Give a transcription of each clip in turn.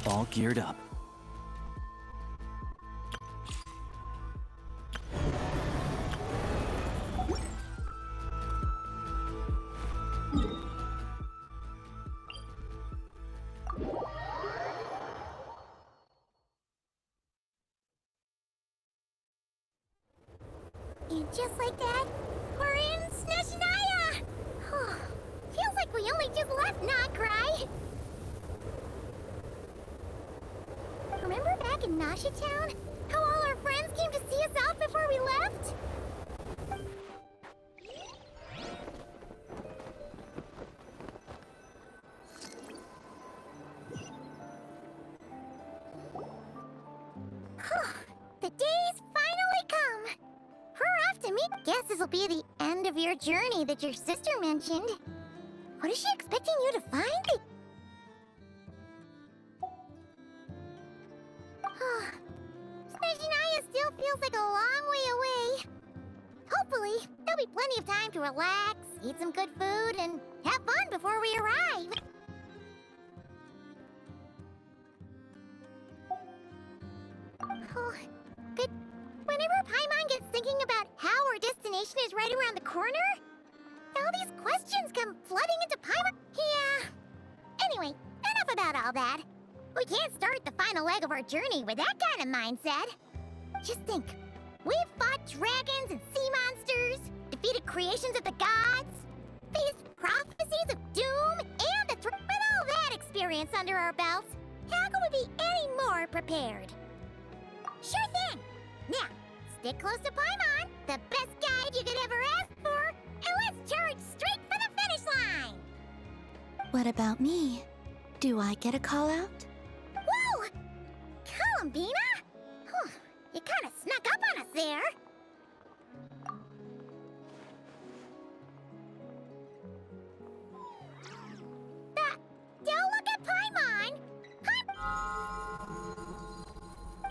All geared up. And just like that, we're in snez. Feels like we only just left Notcry. Remember back in Nasha Town? How all our friends came to see us out before we left? The day's finally come. We're off to meet. Guess this will be the end of your journey that your sister mentioned. What is she expecting you to find? Snez still feels like a long way away. Hopefully, there'll be plenty of time to relax, eat some good food, and have fun before we arrive. But whenever Paimon gets thinking about how our destination is right around the corner, all these questions come flooding into Paimon. Yeah. Anyway, enough about all that. We can't start the final leg of our journey with that kind of mindset. Just think, we've fought dragons and sea monsters, defeated creations of the gods, faced prophecies of doom, and with all that experience under our belts, how could we be any more prepared? Sure thing! Now, stick close to Paimon, the best guide you could ever ask for, and let's charge straight for the finish line! What about me? Do I get a call out? Whoa! Columbina? You kinda snuck up on us there. Don't look at Paimon!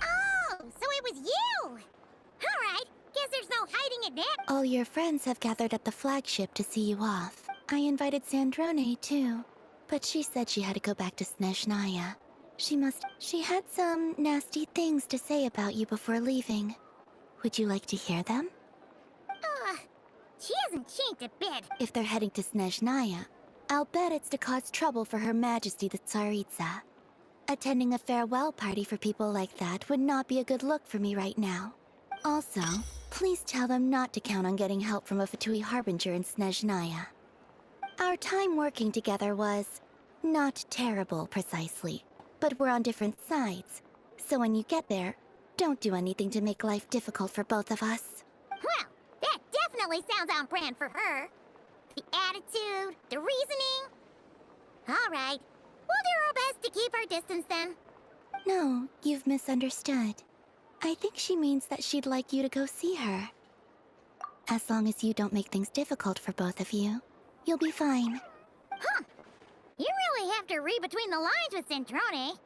Oh, so it was you! Alright, guess there's no hiding it now. All your friends have gathered at the flagship to see you off. I invited Sandrone too, but she said she had to go back to Snezhnaya. She had some nasty things to say about you before leaving. Would you like to hear them? She hasn't changed a bit. If they're heading to Snezhnaya, I'll bet it's to cause trouble for Her Majesty the Tsaritsa. Attending a farewell party for people like that would not be a good look for me right now. Also, please tell them not to count on getting help from a Fatui Harbinger in Snezhnaya. Our time working together was not terrible, precisely, but we're on different sides. So when you get there, don't do anything to make life difficult for both of us. Well, that definitely sounds on brand for her. The attitude, the reasoning. All right, we'll do our best to keep our distance then. No, you've misunderstood. I think she means that she'd like you to go see her. As long as you don't make things difficult for both of you, you'll be fine. Huh. You really have to read between the lines with Centrone.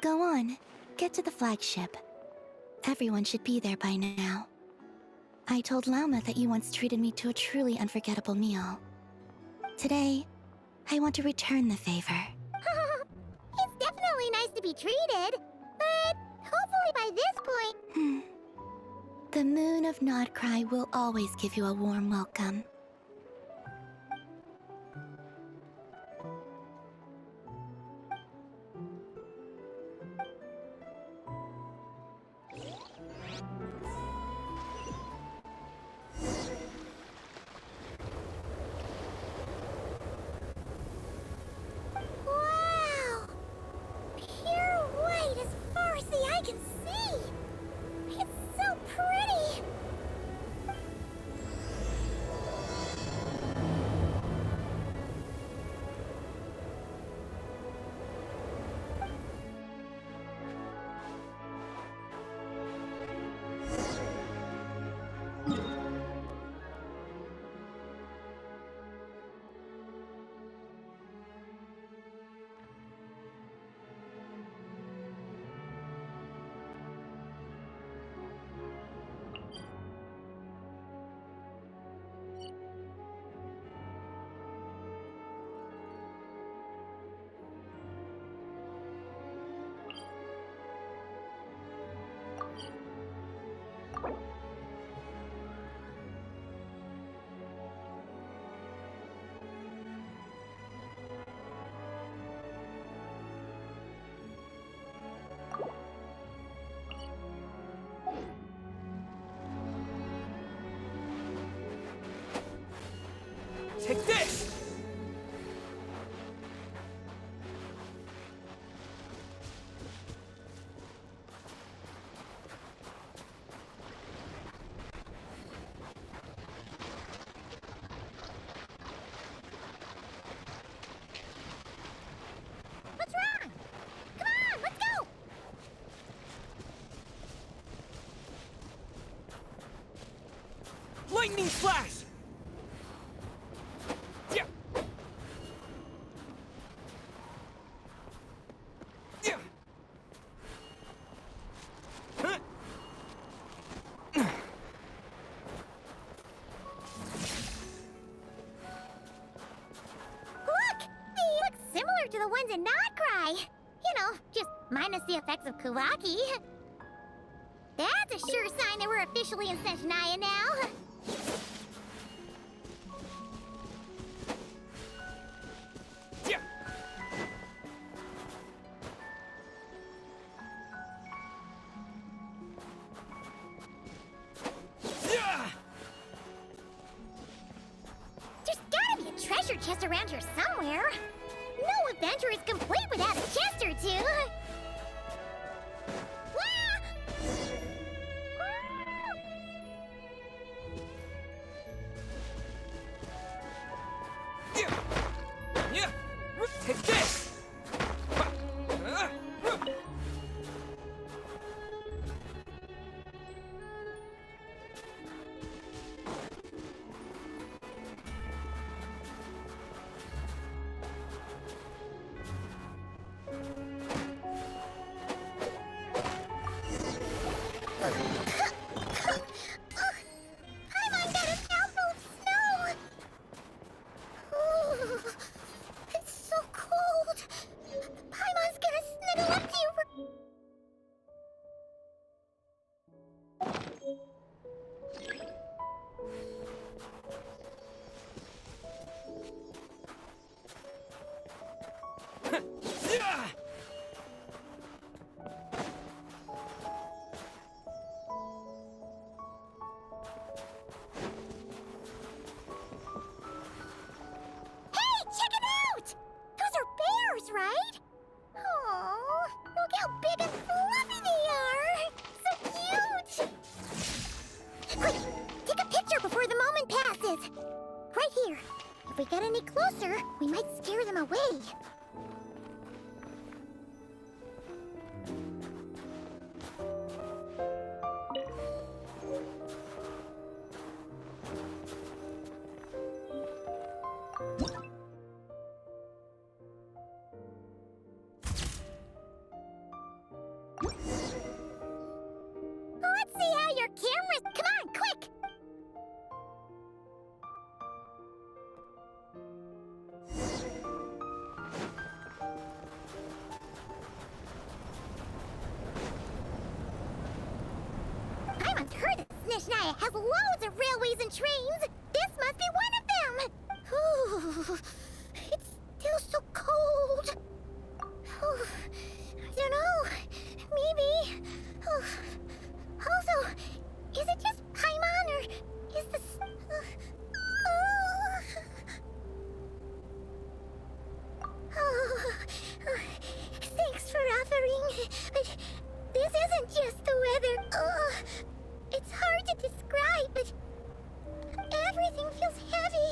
Go on, get to the flagship. Everyone should be there by now. I told Lauma that you once treated me to a truly unforgettable meal. Today, I want to return the favor. It's definitely nice to be treated, but hopefully by this point... The moon of Notcry will always give you a warm welcome. Wow! Lightning Flash! Yeah. Yeah. Huh? Look! They look similar to the ones in Notcry. You know, just minus the effects of Kawaki. That's a sure sign that we're officially in Snezhnaya now. Yeah. Yeah. There's gotta be a treasure chest around here somewhere. No adventure is complete without a chest or two. Yeah. Yeah. Take this. Paimon got his mouth full of snow! Ooh, it's so cold! Paimon's gonna snuggle up to you for... Yeah. Hey, check it out! Those are bears, right? Oh, look how big and fluffy they are! So cute! Quick, take a picture before the moment passes. Right here. If we get any closer, we might scare them away. Let's see how your cameras... Come on, quick! Paimon's heard that Snezhnaya has loads of railways and trains. This must be one of them. Ooh, it's still so cold. Ooh, I don't know. Maybe. Ooh. Also, is it just Paimon or is this... Thanks for offering. But this isn't just the weather. It's hard to describe, but everything feels heavy.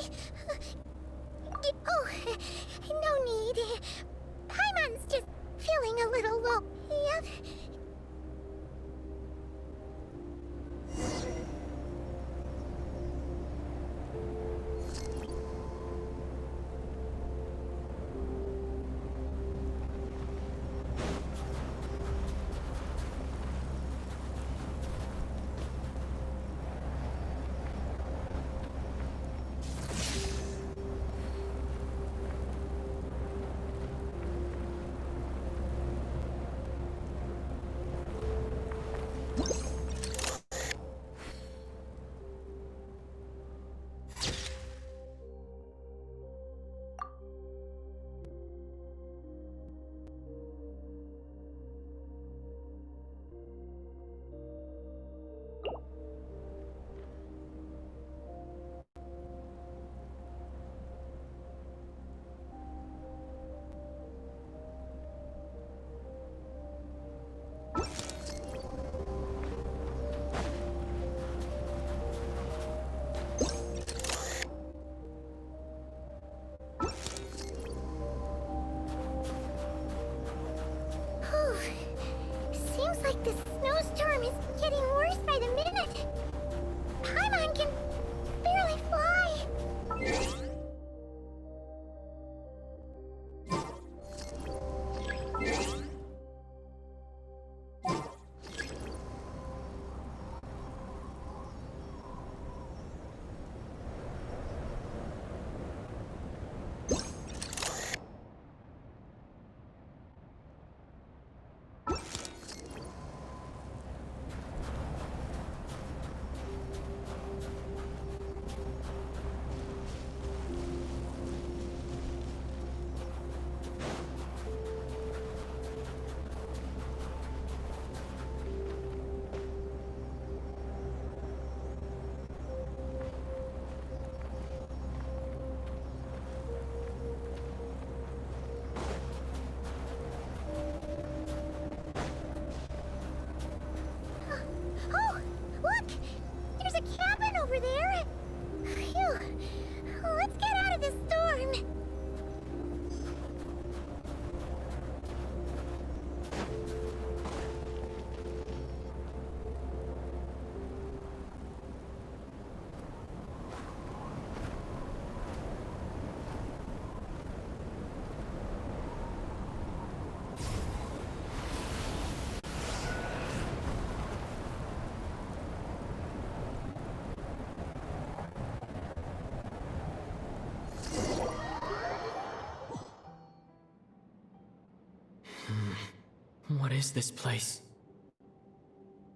What is this place?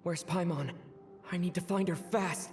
Where's Paimon? I need to find her fast.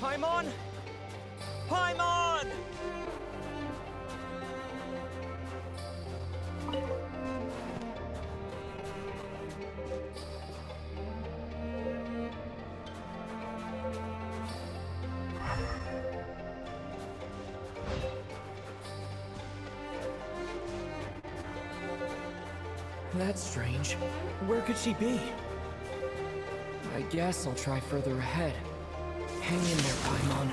Paimon! Paimon! That's strange. Where could she be? I guess I'll try further ahead. Hang in there, Paimon.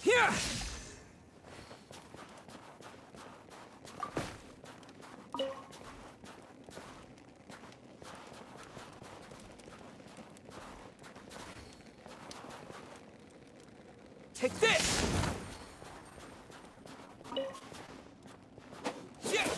Here! Take this! Yeah!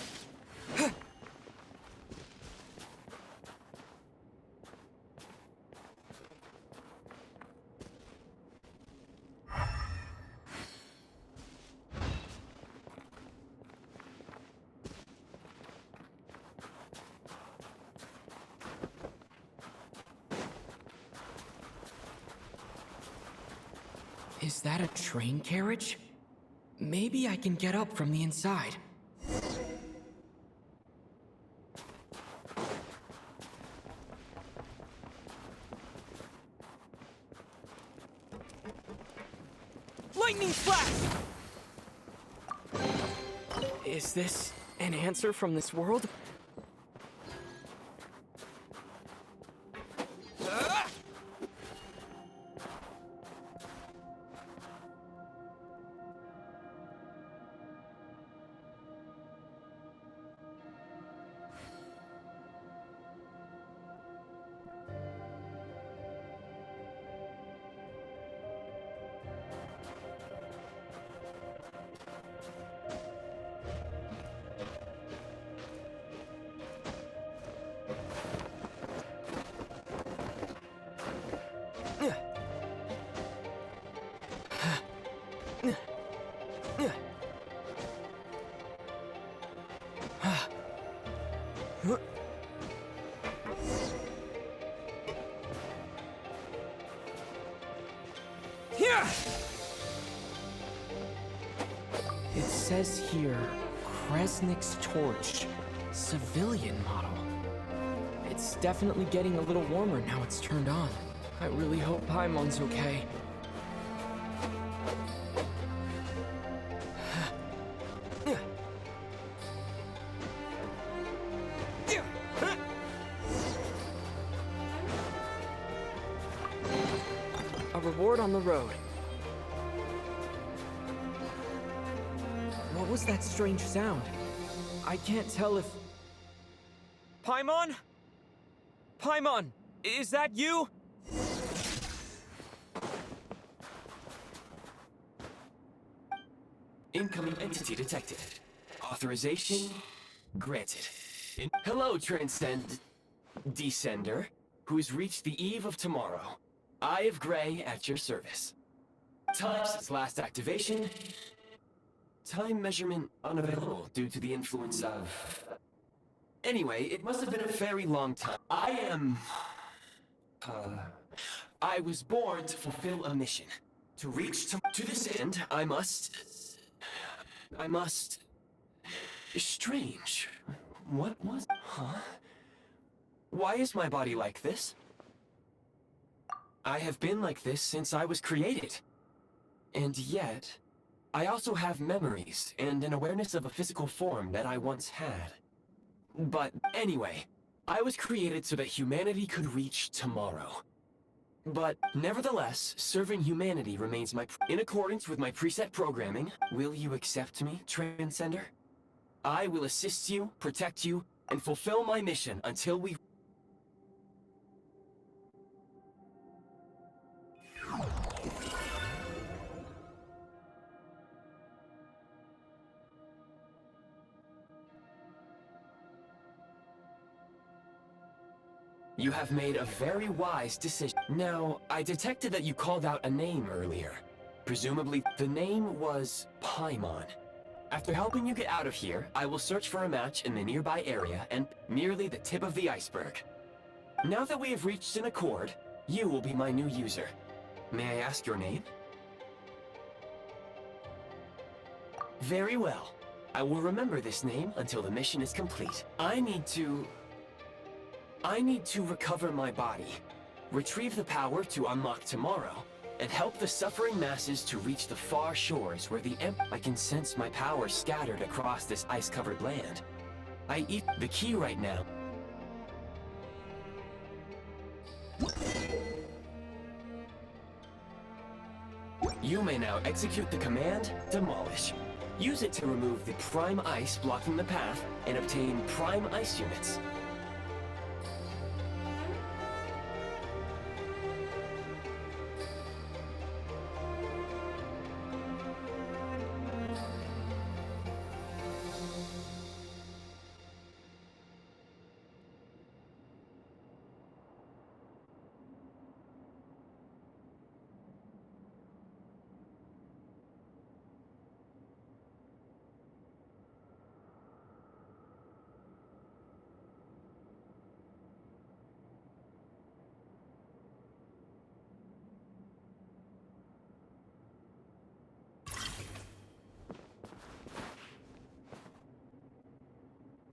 Is that a train carriage? Maybe I can get up from the inside. Lightning flash! Is this an answer from this world? Ah! Here! It says here, Kresnik's torch. Civilian model. It's definitely getting a little warmer now it's turned on. I really hope Paimon's okay. A reward on the road. What was that strange sound? I can't tell if... Paimon? Paimon, is that you? Incoming entity detected. Authorization granted. Hello, Descender, who's reached the eve of tomorrow. Eye of Grey at your service. Time since last activation. Time measurement unavailable due to the influence of... Anyway, it must have been a very long time. I was born to fulfill a mission. To reach to this end, I must... Strange. What was... Huh? Why is my body like this? I have been like this since I was created. And yet, I also have memories and an awareness of a physical form that I once had. But anyway, I was created so that humanity could reach tomorrow. But nevertheless, serving humanity remains in accordance with my preset programming. Will you accept me, Transcender? I will assist you, protect you, and fulfill my mission until we... You have made a very wise decision. Now, I detected that you called out a name earlier. Presumably, the name was Paimon. After helping you get out of here, I will search for a match in the nearby area and merely the tip of the iceberg. Now that we have reached an accord, you will be my new user. May I ask your name? Very well. I will remember this name until the mission is complete. I need to recover my body, retrieve the power to unlock tomorrow, and help the suffering masses to reach the far shores where I can sense my power scattered across this ice-covered land. The key right now. You may now execute the command, Demolish. Use it to remove the prime ice blocking the path and obtain prime ice units.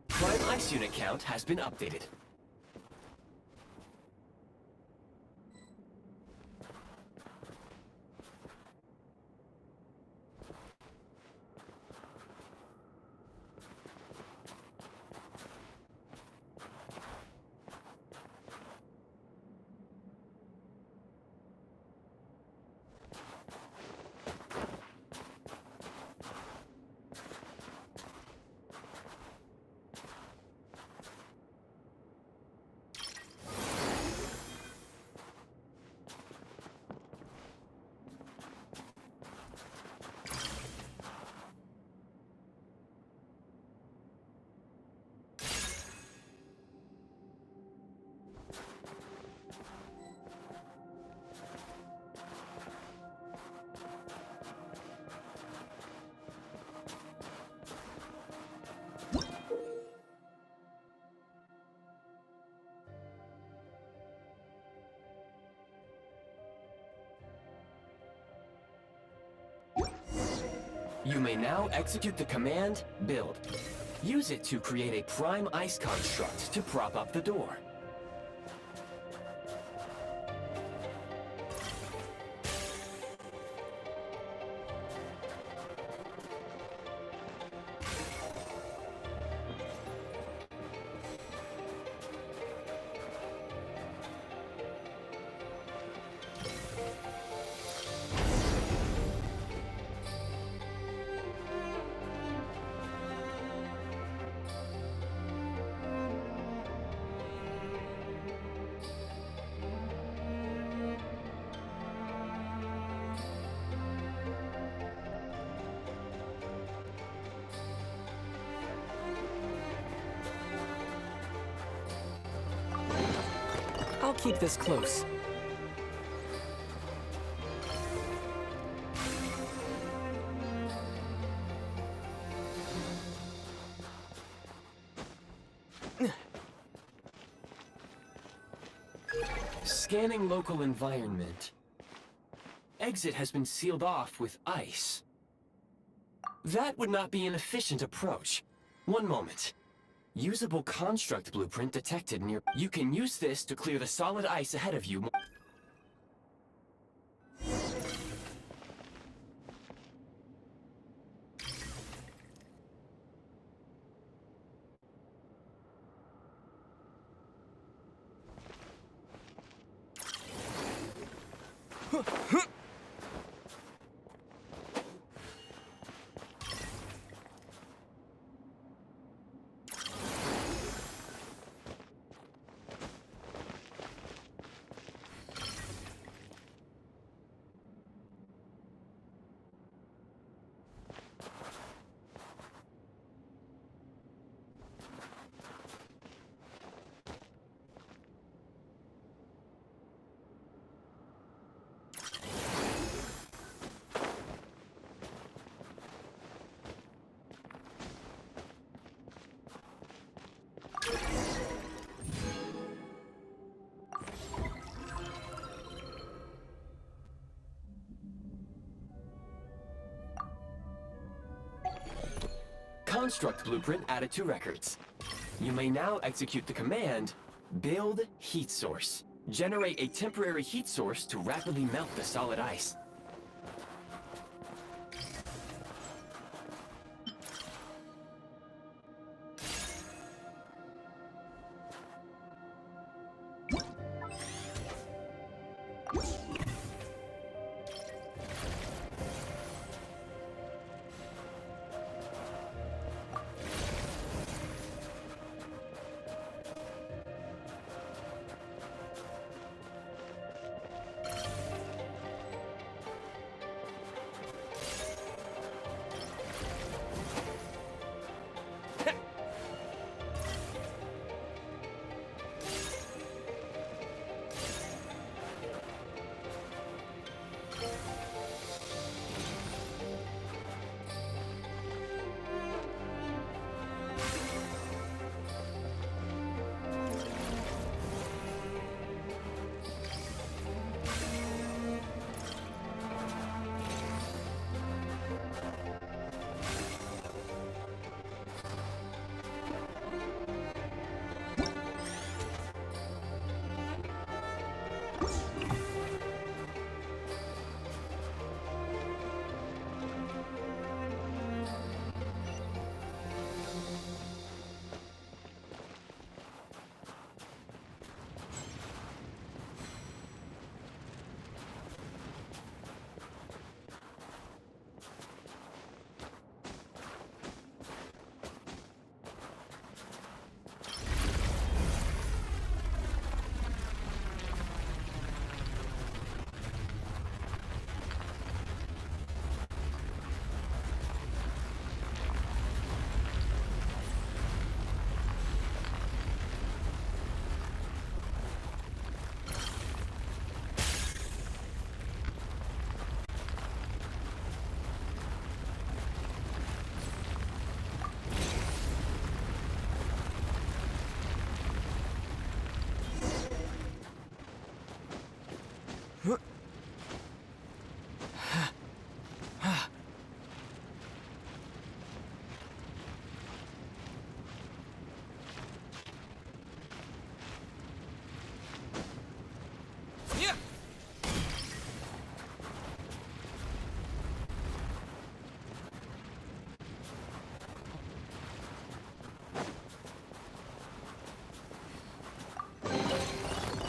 Prime ice unit count has been updated. You may now execute the command, Build. Use it to create a prime ice construct to prop up the door. I'll keep this close. Scanning local environment. Exit has been sealed off with ice. That would not be an efficient approach. One moment. Usable construct blueprint detected near. You can use this to clear the solid ice ahead of you. Construct blueprint added to records. You may now execute the command, build heat source. Generate a temporary heat source to rapidly melt the solid ice.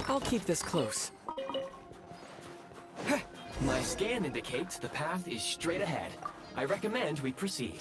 I'll keep this close. My scan indicates the path is straight ahead. I recommend we proceed.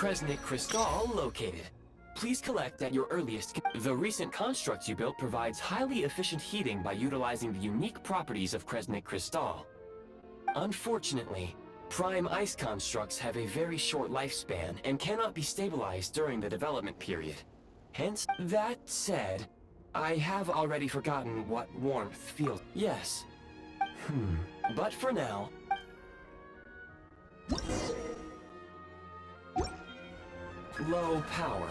Kresnik crystal located. Please collect at your earliest. The recent construct you built provides highly efficient heating by utilizing the unique properties of Kresnik crystal. Unfortunately, prime ice constructs have a very short lifespan and cannot be stabilized during the development period. Hence, that said, I have already forgotten what warmth feels. Yes. But for now... Low power.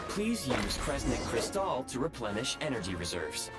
Please use Kresnik crystal to replenish energy reserves.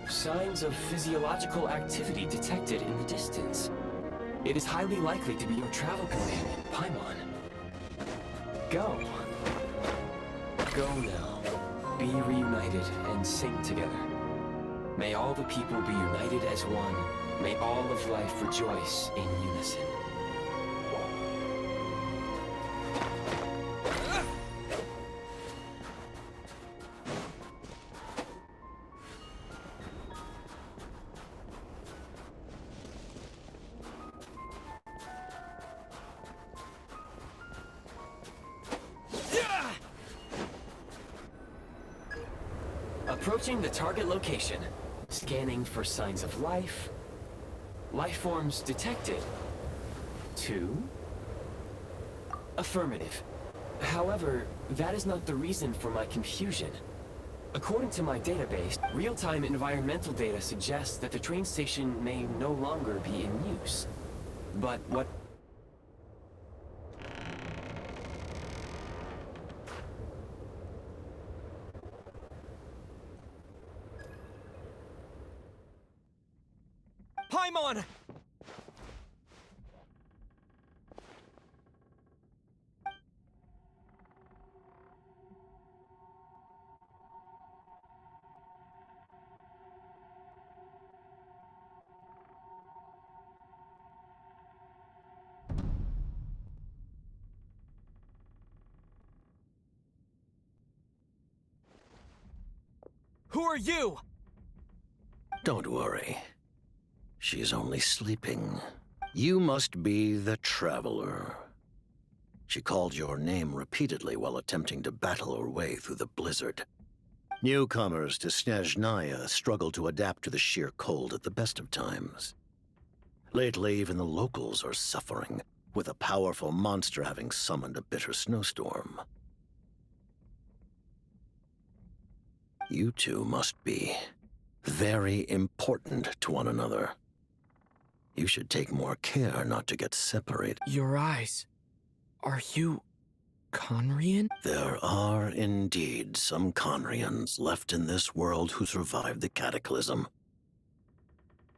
Signs of physiological activity detected in the distance. It is highly likely to be your travel companion, Paimon. Go. Go now. Be reunited and sing together. May all the people be united as one. May all of life rejoice in unison. Approaching the target location. Scanning for signs of life. Life forms detected. 2. Affirmative. However, that is not the reason for my confusion. According to my database, real-time environmental data suggests that the train station may no longer be in use. But what... Paimon! Who are you? Don't worry. She's only sleeping. You must be the Traveler. She called your name repeatedly while attempting to battle her way through the blizzard. Newcomers to Snezhnaya struggle to adapt to the sheer cold at the best of times. Lately, even the locals are suffering, with a powerful monster having summoned a bitter snowstorm. You two must be very important to one another. You should take more care not to get separated. Your eyes. Are you... Conrian? There are indeed some Conrians left in this world who survived the cataclysm.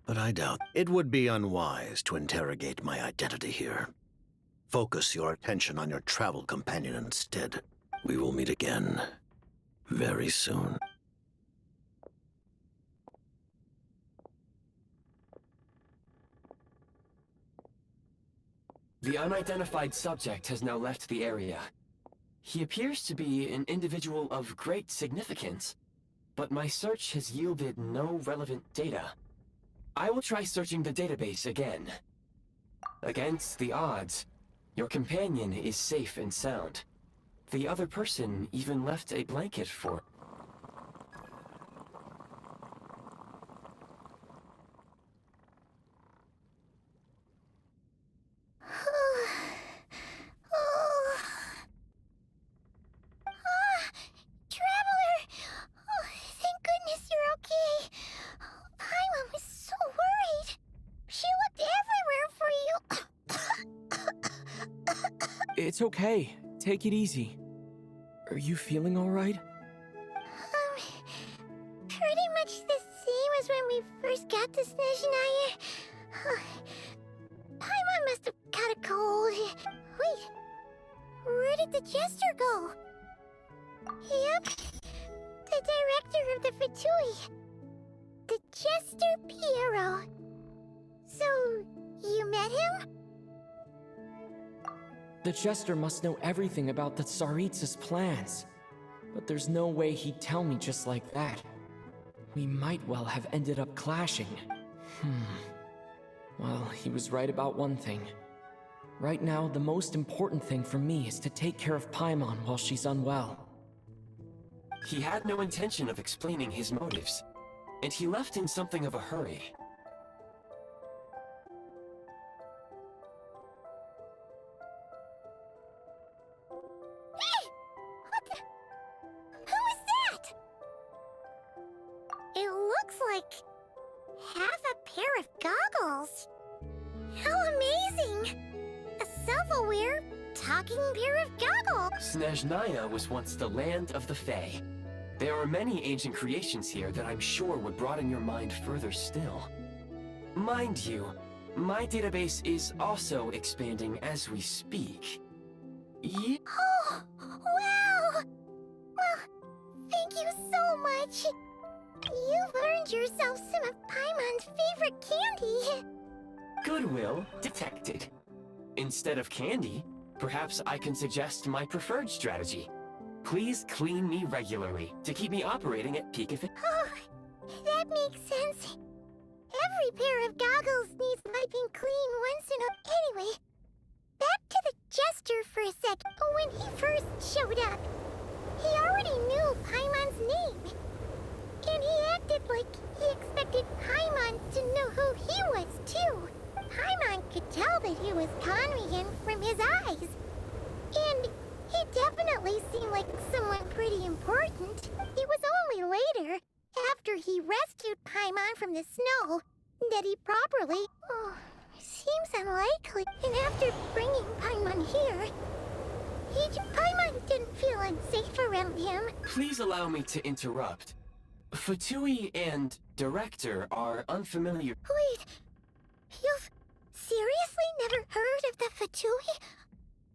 But I doubt it would be unwise to interrogate my identity here. Focus your attention on your travel companion instead. We will meet again very soon. The unidentified subject has now left the area. He appears to be an individual of great significance, but my search has yielded no relevant data. I will try searching the database again. Against the odds, your companion is safe and sound. The other person even left a blanket for... Traveler! Oh, thank goodness you're okay. Paimon was so worried. She looked everywhere for you. It's okay. Take it easy. Are you feeling alright? Pretty much the same as when we first got to Snezhnaya. Paimon must have caught a cold. Wait, where did the jester go? Yep, the director of the Fatui. The Jester Piero. So, you met him? The Jester must know everything about the Tsaritsa's plans. But there's no way he'd tell me just like that. We might well have ended up clashing. Well, he was right about one thing. Right now, the most important thing for me is to take care of Paimon while she's unwell. He had no intention of explaining his motives, and he left in something of a hurry. Hey! What the... Who is that? It looks like... half a pair of goggles. How amazing! A self-aware, talking pair of goggles! Snezhnaya was once the land of the Fae. There are many ancient creations here that I'm sure would broaden your mind further still. Mind you, my database is also expanding as we speak. Oh, wow! Well, thank you so much. You've earned yourself some of Paimon's favorite candy. Goodwill detected. Instead of candy, perhaps I can suggest my preferred strategy. Please clean me regularly to keep me operating at peak efficiency. Oh, that makes sense. Every pair of goggles needs wiping clean once in a... Anyway, back to the Jester for a sec. When he first showed up, he already knew Paimon's name. And he acted like he expected Paimon to know who he was, too. Paimon could tell that he was conning him from his eyes. And he definitely seemed like someone pretty important. It was only later, after he rescued Paimon from the snow, that he properly... Oh, seems unlikely. And after bringing Paimon here, Paimon didn't feel unsafe around him. Please allow me to interrupt. Fatui and Director are unfamiliar. Wait, you've seriously never heard of the Fatui?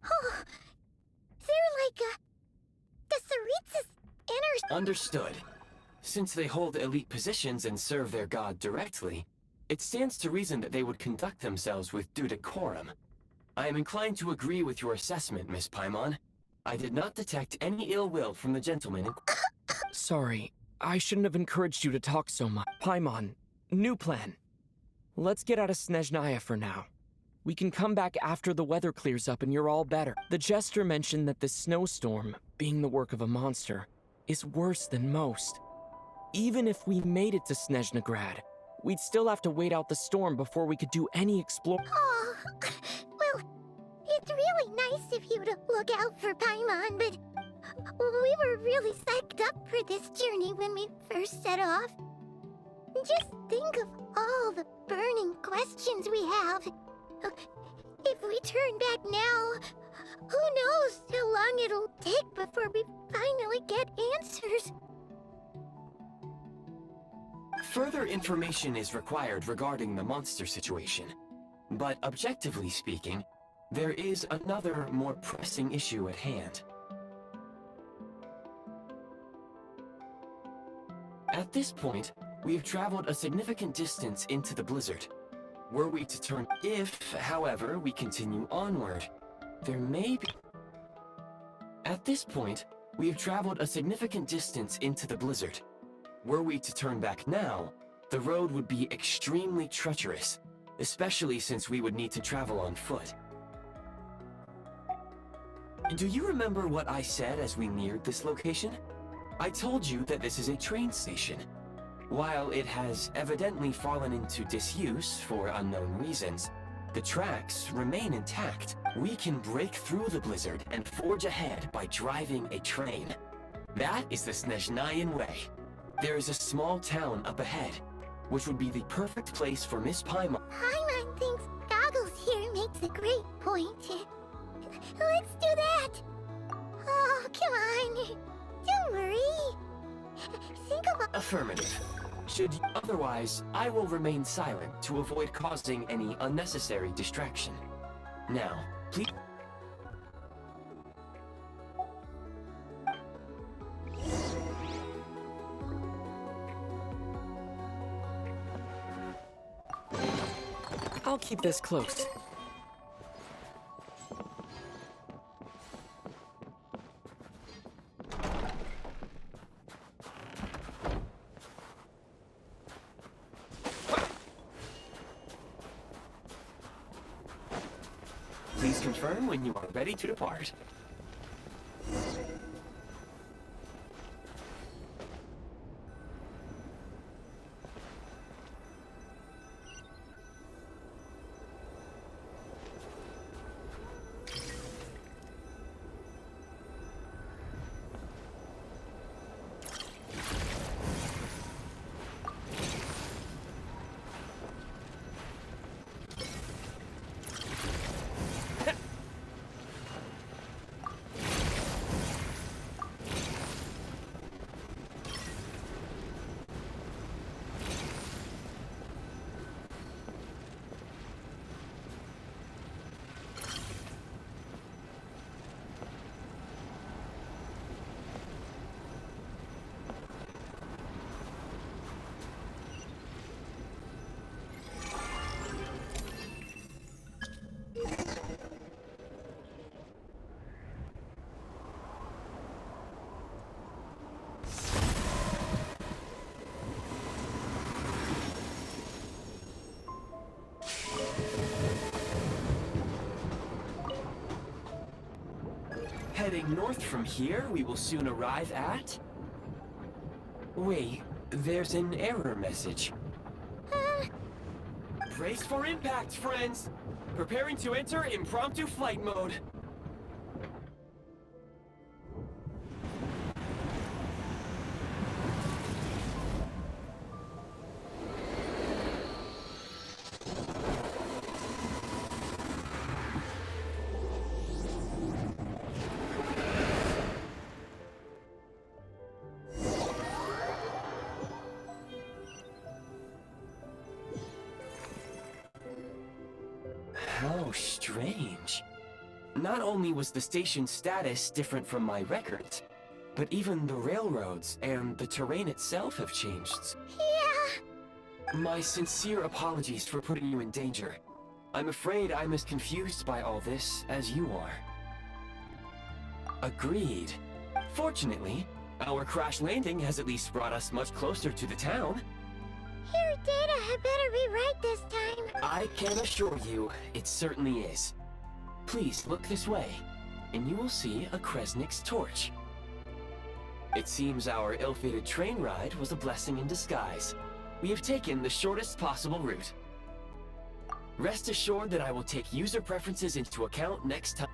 Oh, they're like the Tsaritsa's inner... Understood. Since they hold elite positions and serve their god directly, it stands to reason that they would conduct themselves with due decorum. I am inclined to agree with your assessment, Miss Paimon. I did not detect any ill will from the gentleman in... Sorry, I shouldn't have encouraged you to talk so much. Paimon, new plan. Let's get out of Snezhnaya for now. We can come back after the weather clears up and you're all better. The Jester mentioned that this snowstorm, being the work of a monster, is worse than most. Even if we made it to Snezhnegrad, we'd still have to wait out the storm before we could do any explore- Oh, well, it's really nice of you to look out for Paimon, but we were really psyched up for this journey when we first set off. Just think of all the burning questions we have. If we turn back now, who knows how long it'll take before we finally get answers. Further information is required regarding the monster situation. But objectively speaking, there is another, more pressing issue at hand. At this point, we have traveled a significant distance into the blizzard. Were we to turn... If, however, we continue onward, there may be... At this point, we have traveled a significant distance into the blizzard. Were we to turn back now, the road would be extremely treacherous, especially since we would need to travel on foot. Do you remember what I said as we neared this location? I told you that this is a train station. While it has evidently fallen into disuse for unknown reasons, the tracks remain intact. We can break through the blizzard and forge ahead by driving a train. That is the Snezhnayan way. There is a small town up ahead, which would be the perfect place for Miss Paimon. Paimon thinks Goggles here makes a great point. Let's do that! Oh, come on! Don't worry! Think of a— Affirmative. Otherwise, I will remain silent to avoid causing any unnecessary distraction. Now, please. I'll keep this close. Please confirm when you are ready to depart. Heading north from here, we will soon arrive at... Wait, there's an error message. Brace for impact, friends! Preparing to enter impromptu flight mode. How strange. Not only was the station's status different from my records, but even the railroads and the terrain itself have changed. Yeah! My sincere apologies for putting you in danger. I'm afraid I'm as confused by all this as you are. Agreed. Fortunately, our crash landing has at least brought us much closer to the town. Your data had better be right this time. I can assure you, it certainly is. Please look this way, and you will see a Kresnik's torch. It seems our ill-fated train ride was a blessing in disguise. We have taken the shortest possible route. Rest assured that I will take user preferences into account next time.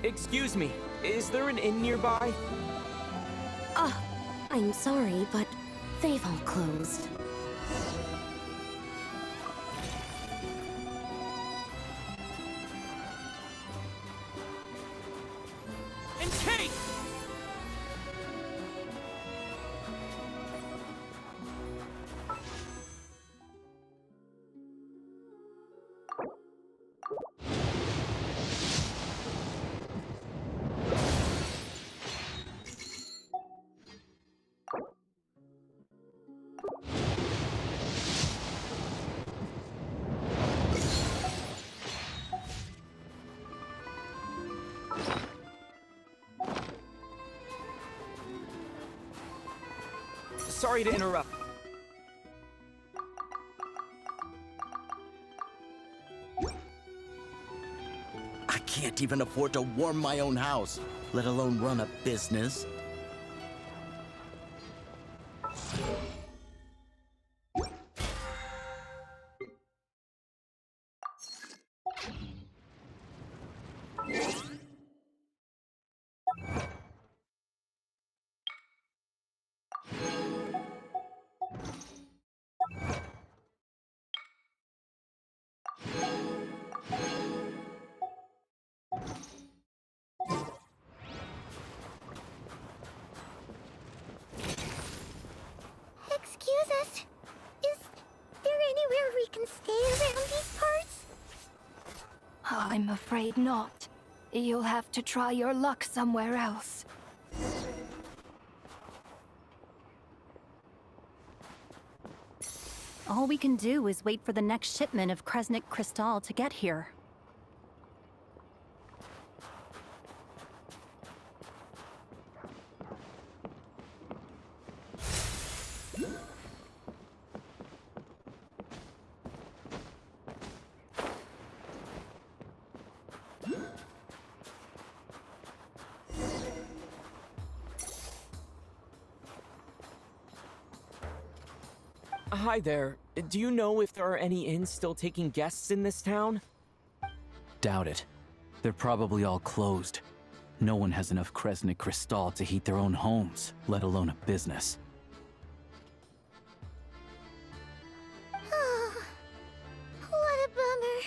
Excuse me, is there an inn nearby? I'm sorry, but they've all closed. And Kate! Sorry to interrupt. I can't even afford to warm my own house, let alone run a business. Excuse us. Is there anywhere we can stay around these parts? I'm afraid not. You'll have to try your luck somewhere else. All we can do is wait for the next shipment of Kresnik Crystal to get here. Hi there. Do you know if there are any inns still taking guests in this town? Doubt it. They're probably all closed. No one has enough Kresnik Crystal to heat their own homes, let alone a business. What a bummer.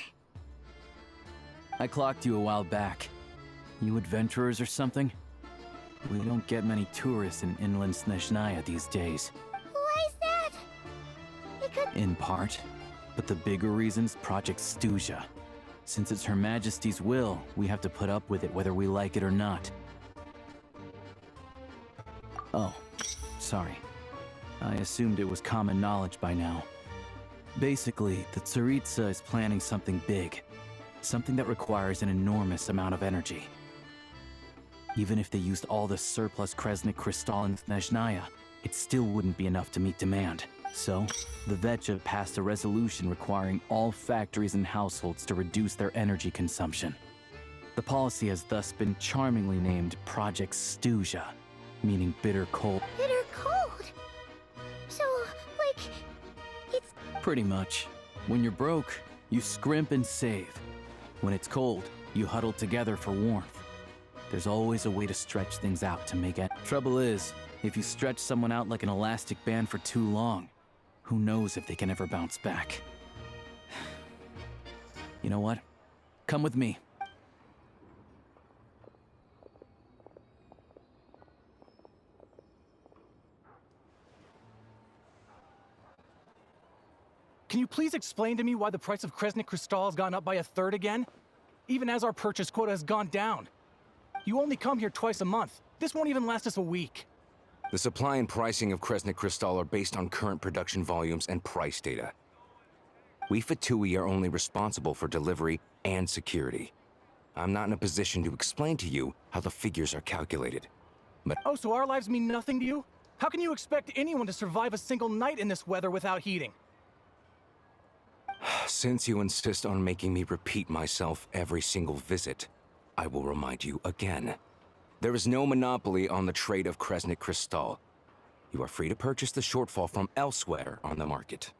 I clocked you a while back. You adventurers or something? We don't get many tourists in inland Snezhnaya these days. Why is that? Because In part. But the bigger reason's Project Stuja. Since it's Her Majesty's will, we have to put up with it whether we like it or not. Oh, sorry. I assumed it was common knowledge by now. Basically, the Tsaritsa is planning something big. Something that requires an enormous amount of energy. Even if they used all the surplus Kresnik Crystal in Snezhnaya, it still wouldn't be enough to meet demand. So, the Vecha passed a resolution requiring all factories and households to reduce their energy consumption. The policy has thus been charmingly named Project Stuja, meaning bitter cold. bitter cold. So, like, it's Pretty much. When you're broke, you scrimp and save. When it's cold, you huddle together for warmth. There's always a way to stretch things out to make it. Trouble is, if you stretch someone out like an elastic band for too long, who knows if they can ever bounce back. You know what? Come with me. Can you please explain to me why the price of Kresnik Crystal has gone up by 1/3 again? Even as our purchase quota has gone down. You only come here twice a month. This won't even last us a week. The supply and pricing of Kresnik Crystal are based on current production volumes and price data. We Fatui are only responsible for delivery and security. I'm not in a position to explain to you how the figures are calculated. But Oh, so our lives mean nothing to you? How can you expect anyone to survive a single night in this weather without heating? since you insist on making me repeat myself every single visit, I will remind you again. There is no monopoly on the trade of Kresnik Crystal. You are free to purchase the shortfall from elsewhere on the market.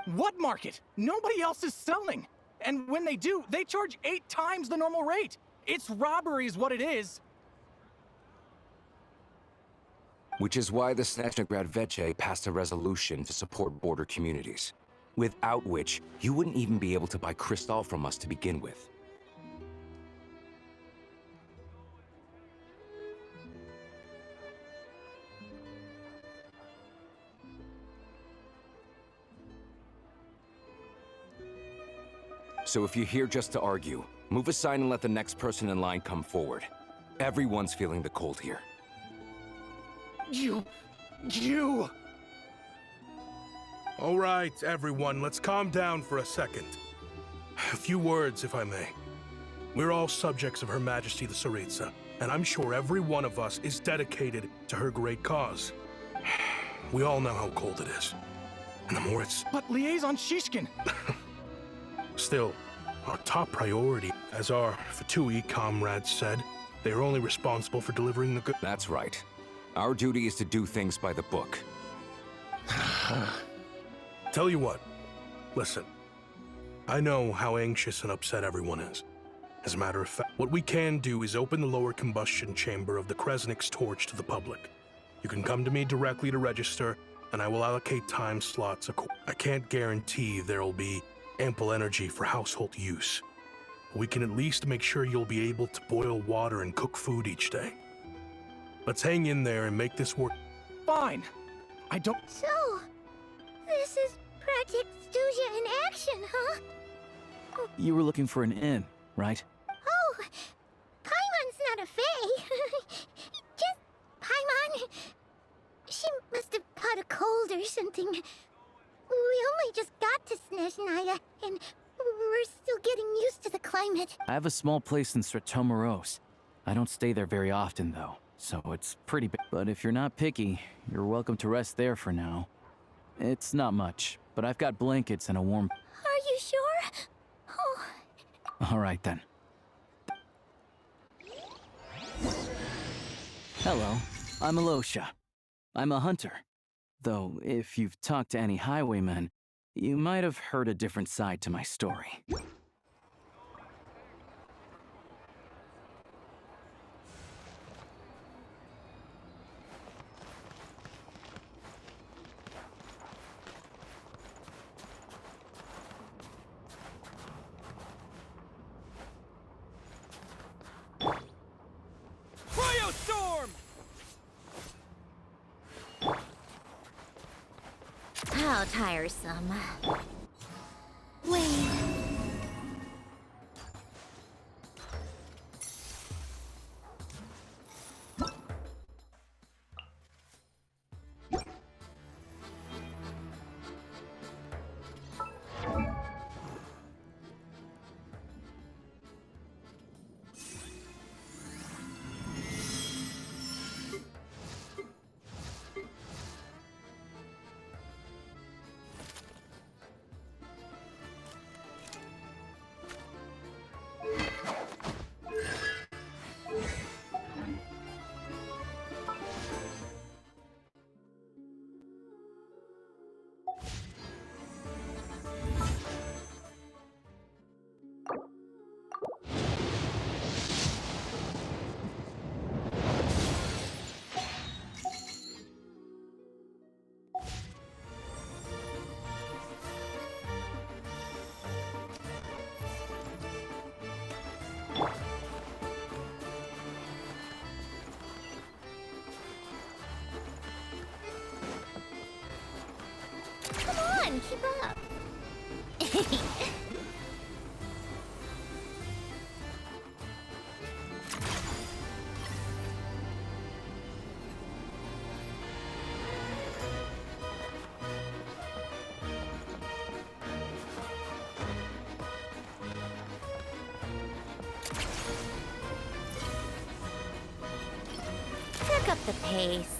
What market? Nobody else is selling. And when they do, they charge 8 times the normal rate. It's robbery is what it is. Which is why the Snezhnograd Veche passed a resolution to support border communities, without which you wouldn't even be able to buy crystal from us to begin with. So if you're here just to argue, move aside and let the next person in line come forward. Everyone's feeling the cold here. You... All right, everyone, let's calm down for a second. A few words, if I may. We're all subjects of Her Majesty the Tsaritsa, and I'm sure every one of us is dedicated to her great cause. We all know how cold it is. And the more it's... But Liaison Shishkin! Still, our top priority, as our Fatui comrades said, they are only responsible for delivering the good... That's right. Our duty is to do things by the book. Tell you what, listen. I know how anxious and upset everyone is. As a matter of fact, what we can do is open the lower combustion chamber of the Kresnik's torch to the public. You can come to me directly to register, and I will allocate time slots. I can't guarantee there'll be ample energy for household use. We can at least make sure you'll be able to boil water and cook food each day. Let's hang in there and make this work. Fine. I don't... So, this is Project Studia in action, huh? You were looking for an inn, right? Oh, Paimon's not a fae. Just Paimon. She must have caught a cold or something. We only just got to Snezhnaya, and we're still getting used to the climate. I have a small place in Stratomaros. I don't stay there very often, though, so it's pretty big. But if you're not picky, you're welcome to rest there for now. It's not much, but I've got blankets and a warm... Are you sure? Oh. All right, then. Hello, I'm Alosha. I'm a hunter. Though, if you've talked to any highwaymen, you might have heard a different side to my story. How tiresome. Wait. Come on, keep up. Pick up the pace.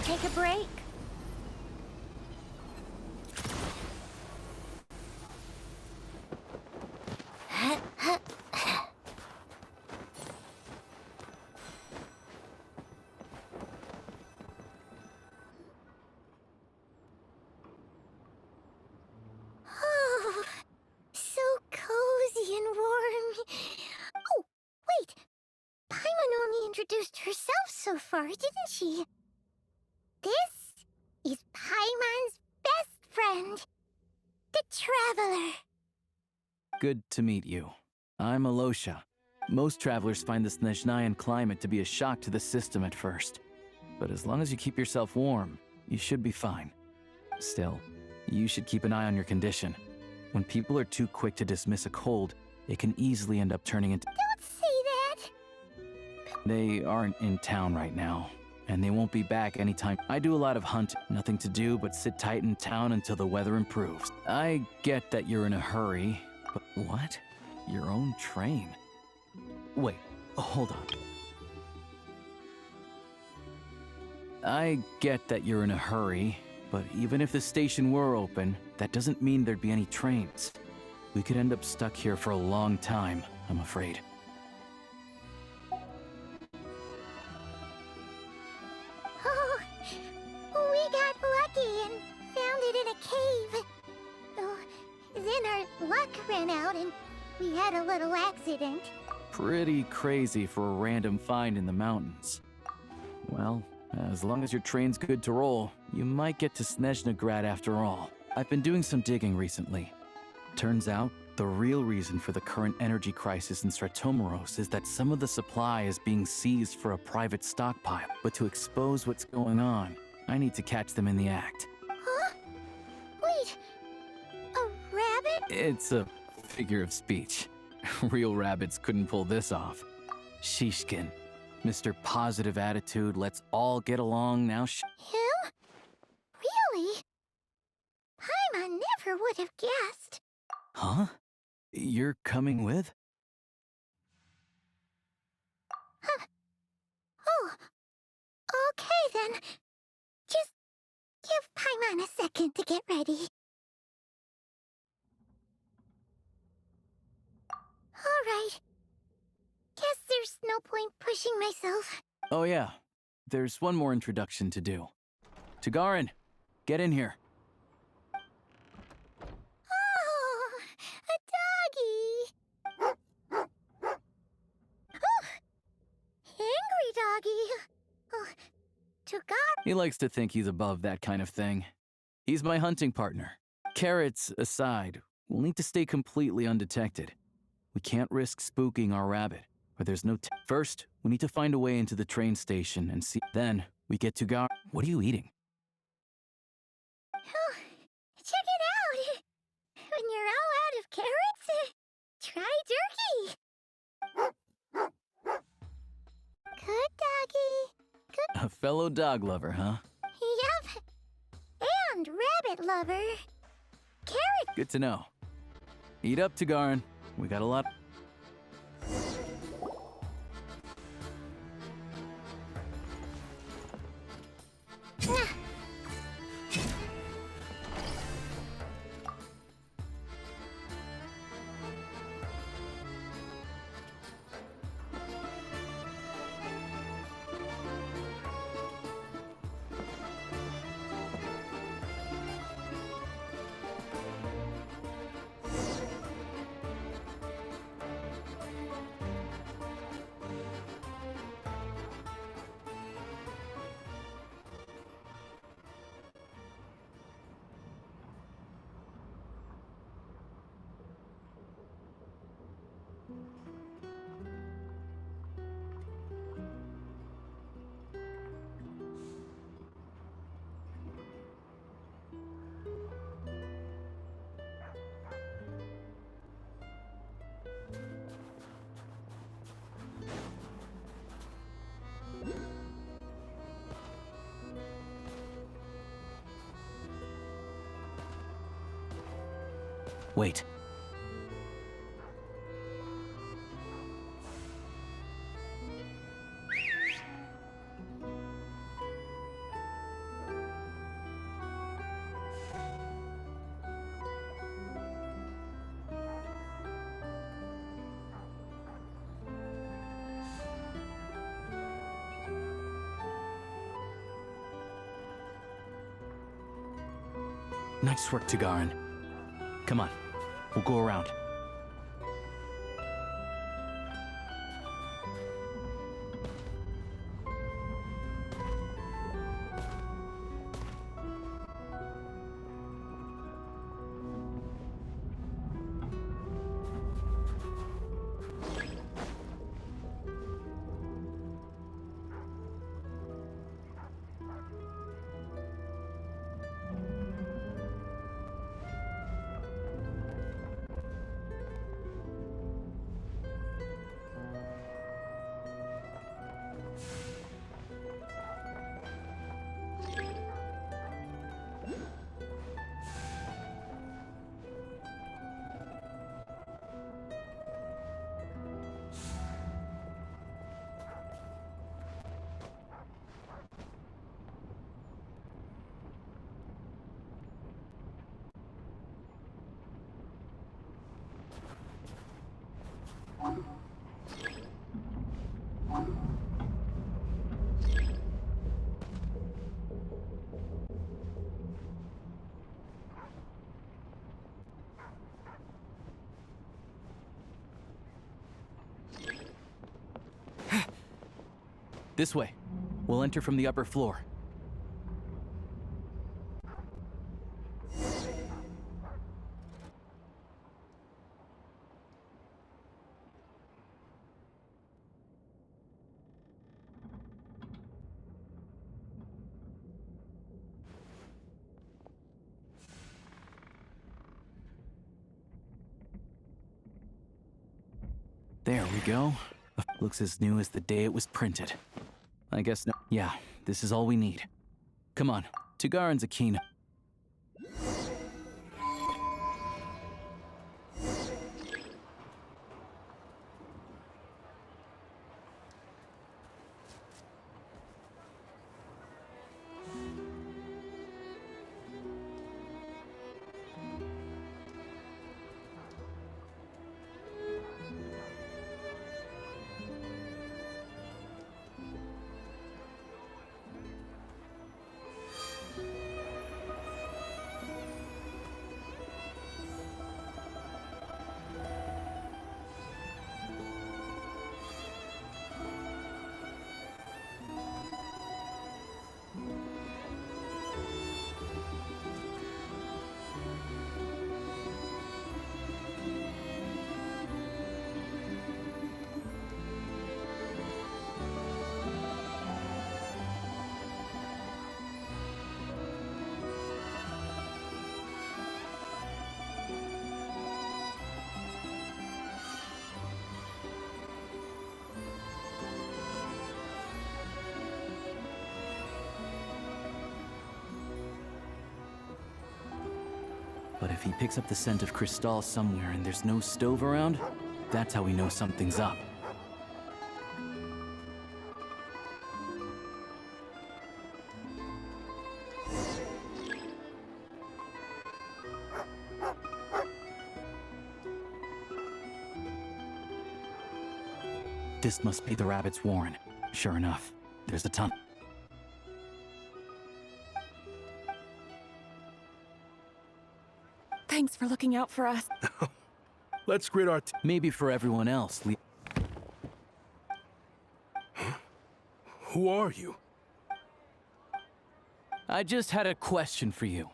Take a break. Oh, so cozy and warm. Oh, wait. Paimon only introduced herself so far, didn't she? This is Paimon's best friend. traveler. Good to meet you. I'm Alosha. Most travelers find the Snezhnayan climate to be a shock to the system at first. But as long as you keep yourself warm, you should be fine. Still, you should keep an eye on your condition. When people are too quick to dismiss a cold, it can easily end up turning into— Don't say that! They aren't in town right now, and they won't be back anytime. I do a lot of hunting, nothing to do but sit tight in town until the weather improves. I get that you're in a hurry, but what? Your own train? Wait, hold on. I get that you're in a hurry, but even if the station were open, that doesn't mean there'd be any trains. We could end up stuck here for a long time, I'm afraid. Oh, we got lucky and found it in a cave. Oh, then our luck ran out and we had a little accident. Pretty crazy for a random find in the mountains. Well, as long as your train's good to roll, you might get to Snezhnagrad after all. I've been doing some digging recently. Turns out, the real reason for the current energy crisis in Stratomaros is that some of the supply is being seized for a private stockpile. But to expose what's going on, I need to catch them in the act. Huh? Wait, a rabbit? It's a figure of speech. Real rabbits couldn't pull this off. Shishkin. Mr. Positive Attitude, let's all get along now. Him? Really? Paimon never would have guessed. Huh? You're coming with? Huh. Oh, okay then. Just give Paimon a second to get ready. All right. Guess there's no point pushing myself. Oh yeah, there's one more introduction to do. Tagarin, get in here. Oh, a doggy. Oh, angry doggy. Oh, Tagar. He likes to think he's above that kind of thing. He's my hunting partner. Carrots aside, we'll need to stay completely undetected. We can't risk spooking our rabbit. But there's no First, we need to find a way into the train station and see. Then, we get to Gar. What are you eating? Oh, check it out! When you're all out of carrots, try jerky! Good doggy. Good. A fellow dog lover, huh? Yep. And rabbit lover. Carrot. Good to know. Eat up, Tagarin. We got a lot. Wait. Nice work, Tagarin. Come on, we'll go around. This way. We'll enter from the upper floor. There we go. Looks as new as the day it was printed. I guess no. Yeah, this is all we need. Come on, Tugar and Zakina. But if he picks up the scent of Cristal somewhere and there's no stove around, that's how we know something's up. This must be the rabbit's warren. Sure enough, there's a ton. Thanks for looking out for us. Let's grit our Maybe for everyone else. Who are you? I just had a question for you.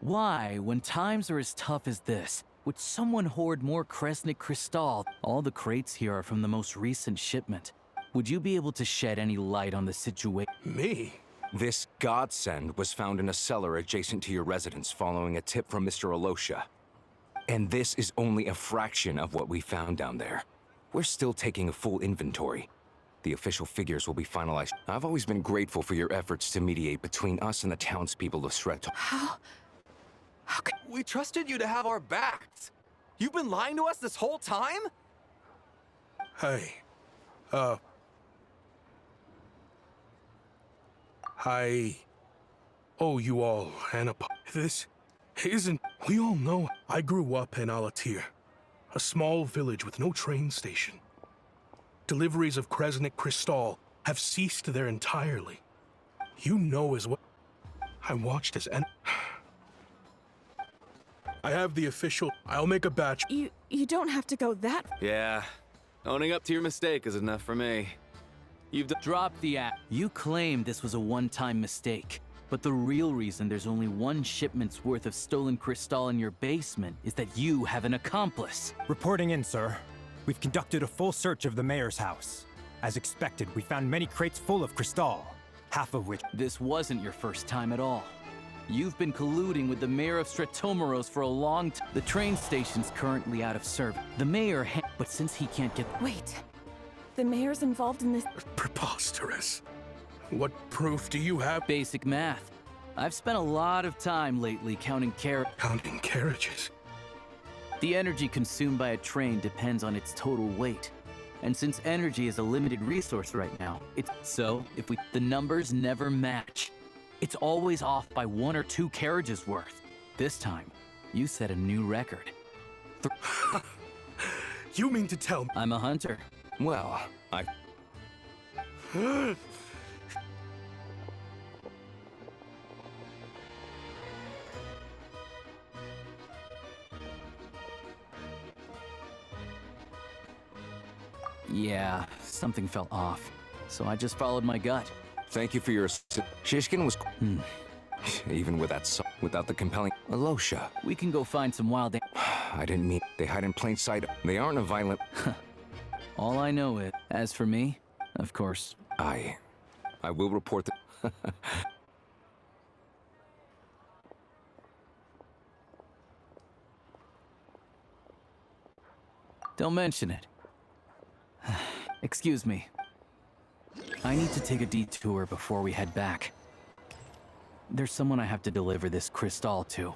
Why, when times are as tough as this, would someone hoard more Kresnik Cristal? All the crates here are from the most recent shipment. Would you be able to shed any light on the situation? Me? This godsend was found in a cellar adjacent to your residence following a tip from Mr. Alosha. And this is only a fraction of what we found down there. We're still taking a full inventory. The official figures will be finalized. I've always been grateful for your efforts to mediate between us and the townspeople of Sreto. How could... We trusted you to have our backs. You've been lying to us this whole time? Hey, I owe you all an apology. This isn't... We all know I grew up in Alatir, a small village with no train station. Deliveries of Kresnik Cristal have ceased there entirely. You know as well. I watched as I have the official... I'll make a batch. You don't have to go that... Yeah, owning up to your mistake is enough for me. You've dropped the act. You claim this was a one-time mistake, but the real reason there's only one shipment's worth of stolen Cristal in your basement is that you have an accomplice. Reporting in, sir. We've conducted a full search of the mayor's house. As expected, we found many crates full of Cristal, half of which... This wasn't your first time at all. You've been colluding with the mayor of Stratomeros for a long time. The train station's currently out of service. The mayor but since he can't get... Wait. The mayor's involved in this... Preposterous. What proof do you have? Basic math. I've spent a lot of time lately counting carriages? The energy consumed by a train depends on its total weight. And since energy is a limited resource right now, the numbers never match. It's always off by 1 or 2 carriages worth. This time, you set a new record. You mean to tell me? I'm a hunter. Well, Yeah, something felt off. So I just followed my gut. Thank you for your Shishkin was even with without the compelling Alosha. We can go find some wild. I didn't mean they hide in plain sight. They aren't a violent. All I know is, as for me, of course, I will report that. Don't mention it. Excuse me. I need to take a detour before we head back. There's someone I have to deliver this crystal to.